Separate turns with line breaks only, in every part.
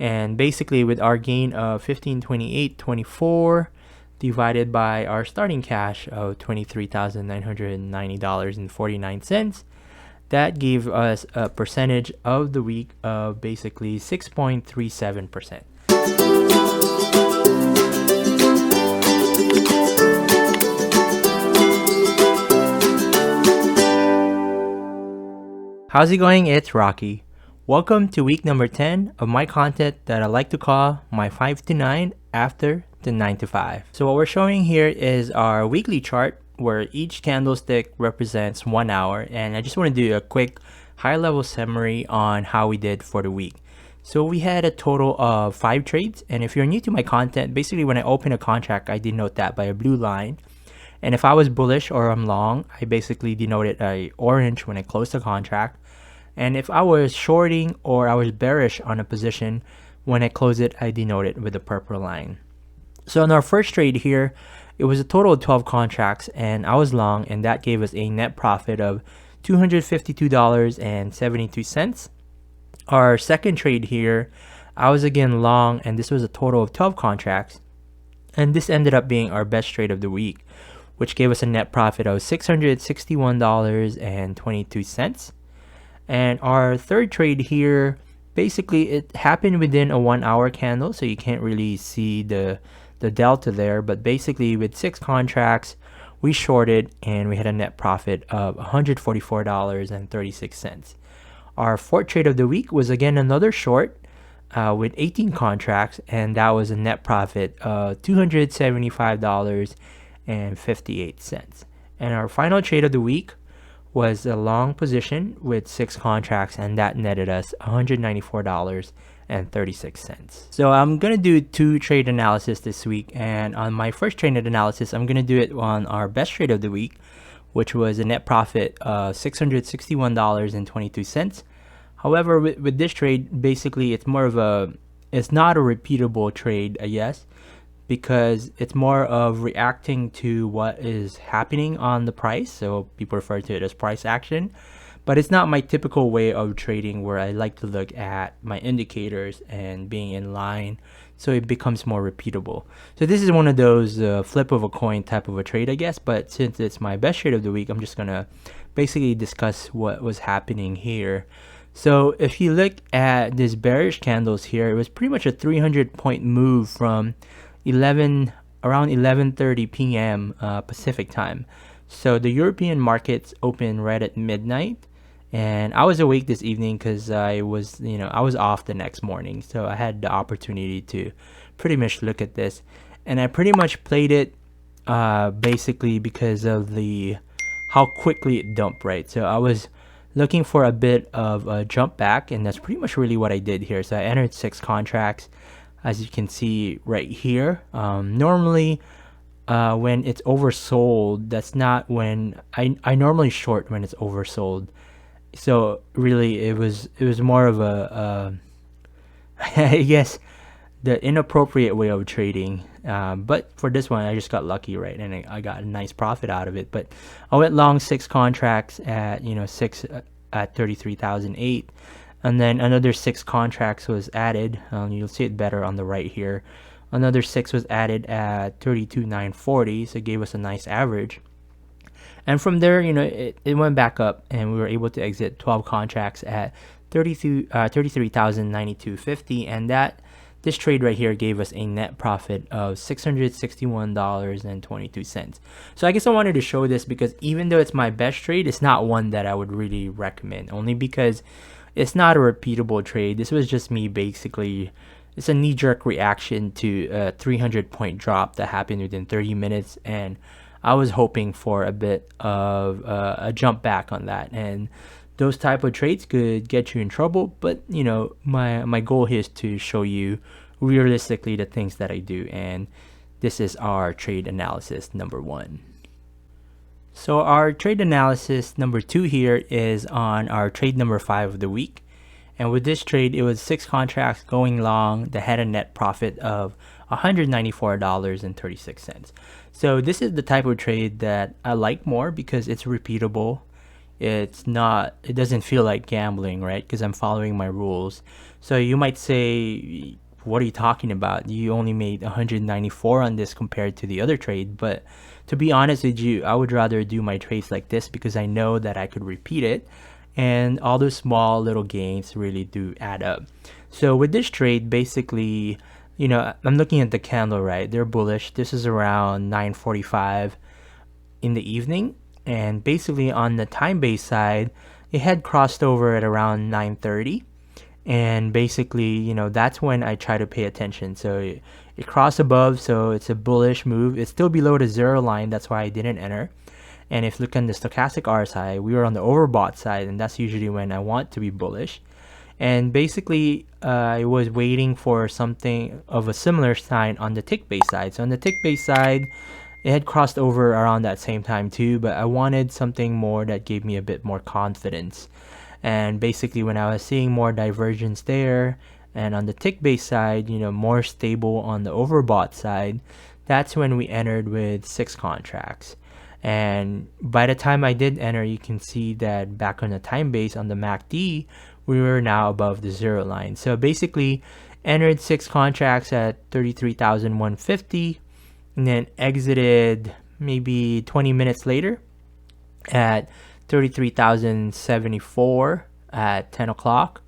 And basically with our gain of 1528.24 divided by our starting cash of $23,990.49, that gave us a percentage of the week of basically 6.37%. How's it going? It's Rocky. Welcome to week number 10 of my content that I like to call my 5 to 9 after the 9 to 5. So what we're showing here is our weekly chart where each candlestick represents 1 hour, and I just want to do a quick high-level summary on how we did for the week. So we had a total of 5 trades, and if you're new to my content, basically when I open a contract, I denote that by a blue line. And if I was bullish or I'm long, I basically denoted a orange when I closed the contract. And if I was shorting or I was bearish on a position, when I close it, I denote it with a purple line. So in our first trade here, it was a total of 12 contracts and I was long, and that gave us a net profit of $252.72. Our second trade here, I was again long, and this was a total of 12 contracts. And this ended up being our best trade of the week, which gave us a net profit of $661.22. And our third trade here, basically it happened within a 1 hour candle, so you can't really see the delta there, but basically with 6 contracts we shorted and we had a net profit of $144.36. Our fourth trade of the week was again another short with 18 contracts, and that was a net profit of $275.58. And our final trade of the week was a long position with 6 contracts, and that netted us $194.36. So I'm going to do 2 trade analysis this week, and on my first trade analysis, I'm going to do it on our best trade of the week, which was a net profit of $661.22. However, with this trade, basically it's not a repeatable trade, I guess, because it's more of reacting to what is happening on the price. So people refer to it as price action, but it's not my typical way of trading where I like to look at my indicators and being in line, so it becomes more repeatable. So this is one of those flip of a coin type of a trade, I guess, but since it's my best trade of the week, I'm just gonna basically discuss what was happening here. So if you look at this bearish candles here, it was pretty much a 300-point move from around 11:30 p.m. Pacific time. So the European markets opened right at midnight, and I was awake this evening because I was off the next morning, so I had the opportunity to pretty much look at this, and I pretty much played it basically because of how quickly it dumped, right? So I was looking for a bit of a jump back, and that's pretty much really what I did here. So I entered 6 contracts, as you can see right here. Normally when it's oversold, that's not when I normally short when it's oversold. So really it was more of a I guess the inappropriate way of trading, but for this one I just got lucky, right? And I got a nice profit out of it. But I went long 6 contracts at 6 at 33,008, and then another 6 contracts was added. You'll see it better on the right here. Another 6 was added at 32,940, so it gave us a nice average. And from there, it went back up, and we were able to exit 12 contracts at 33,092.50, and this trade right here gave us a net profit of $661.22. So I guess I wanted to show this because even though it's my best trade, it's not one that I would really recommend, only because it's not a repeatable trade. This was just me basically, it's a knee-jerk reaction to a 300-point drop that happened within 30 minutes, and I was hoping for a bit of a jump back on that, and those type of trades could get you in trouble. But my goal here is to show you realistically the things that I do, and this is our trade analysis number 1. So our trade analysis number 2 here is on our trade number 5 of the week. And with this trade, it was 6 contracts going long that had a net profit of $194.36. So this is the type of trade that I like more because it's repeatable. it doesn't feel like gambling, right? Because I'm following my rules. So you might say, what are you talking about? You only made 194 on this compared to the other trade. But to be honest with you, I would rather do my trades like this because I know that I could repeat it, and all those small little gains really do add up. So with this trade, basically, I'm looking at the candle, right? They're bullish. This is around 9:45 in the evening, and basically on the time-based side, it had crossed over at around 9:30, and basically, that's when I try to pay attention. So it crossed above, so it's a bullish move. It's still below the zero line, that's why I didn't enter. And if you look on the stochastic RSI, we were on the overbought side, and that's usually when I want to be bullish. And basically, I was waiting for something of a similar sign on the tick base side. So on the tick base side, it had crossed over around that same time too, but I wanted something more that gave me a bit more confidence. And basically, when I was seeing more divergence there, and on the tick base side, more stable on the overbought side, that's when we entered with 6 contracts. And by the time I did enter, you can see that back on the time base on the MACD, we were now above the zero line. So basically, entered 6 contracts at 33,150, and then exited maybe 20 minutes later at 33,074 at 10 o'clock.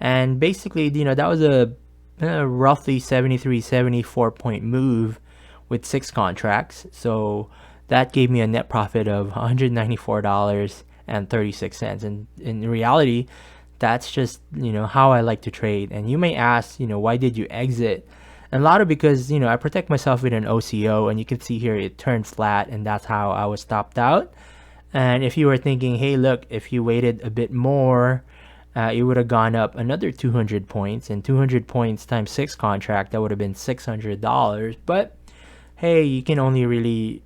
And basically, that was a roughly 74 point move with 6 contracts. So that gave me a net profit of $194.36. And in reality, that's just, how I like to trade. And you may ask, why did you exit? And a lot of because, I protect myself with an OCO, and you can see here it turned flat, and that's how I was stopped out. And if you were thinking, hey, look, if you waited a bit more, it would have gone up another 200 points, and 200 points times 6 contract, that would have been $600. But hey, you can only really,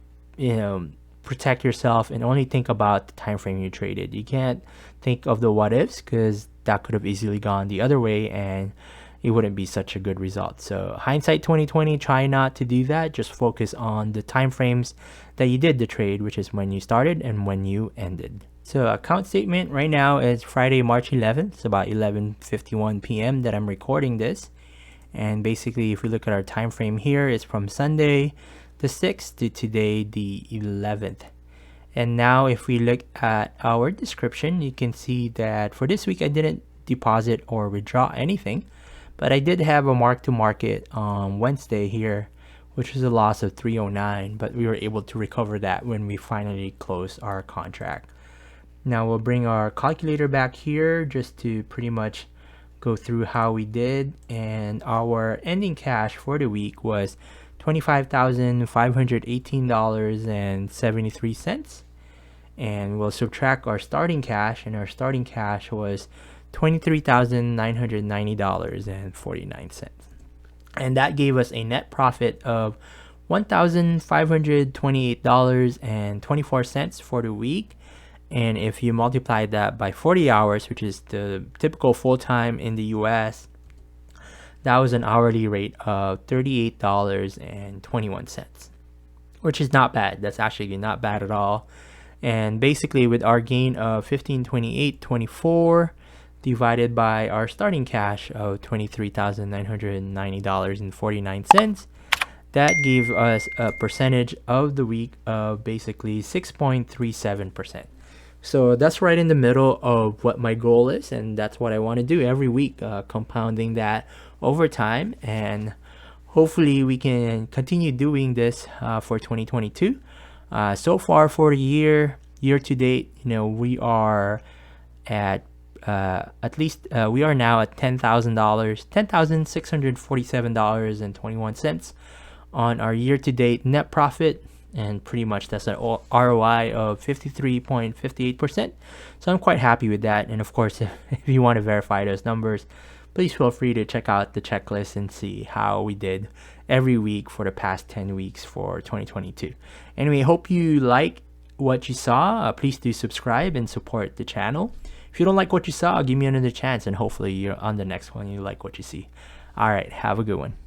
protect yourself and only think about the time frame you traded. You can't think of the what ifs, because that could have easily gone the other way and it wouldn't be such a good result. So hindsight 2020, try not to do that. Just focus on the time frames that you did the trade, which is when you started and when you ended. So account statement right now is Friday, March 11th. It's about 11:51 p.m. that I'm recording this. And basically, if we look at our time frame here, it's from Sunday the 6th to today the 11th. And now if we look at our description, you can see that for this week I didn't deposit or withdraw anything, but I did have a mark to market on Wednesday here, which was a loss of 309, but we were able to recover that when we finally closed our contract. Now we'll bring our calculator back here just to pretty much go through how we did. And our ending cash for the week was $25,518.73. And we'll subtract our starting cash, and our starting cash was $23,990.49. And that gave us a net profit of $1,528.24 for the week. And if you multiply that by 40 hours, which is the typical full-time in the US, that was an hourly rate of $38.21, which is not bad. That's actually not bad at all. And basically, with our gain of $1528.24 divided by our starting cash of $23,990.49, that gave us a percentage of the week of basically 6.37%. So that's right in the middle of what my goal is, and that's what I want to do every week, compounding that over time. And hopefully we can continue doing this for 2022. So far for the year to date, we are at least we are now at $10,647.21 on our year to date net profit. And pretty much that's an ROI of 53.58%. So I'm quite happy with that. And of course, if you want to verify those numbers, please feel free to check out the checklist and see how we did every week for the past 10 weeks for 2022. Anyway, hope you like what you saw. Please do subscribe and support the channel. If you don't like what you saw, give me another chance, and hopefully you're on the next one. You like what you see. All right, have a good one.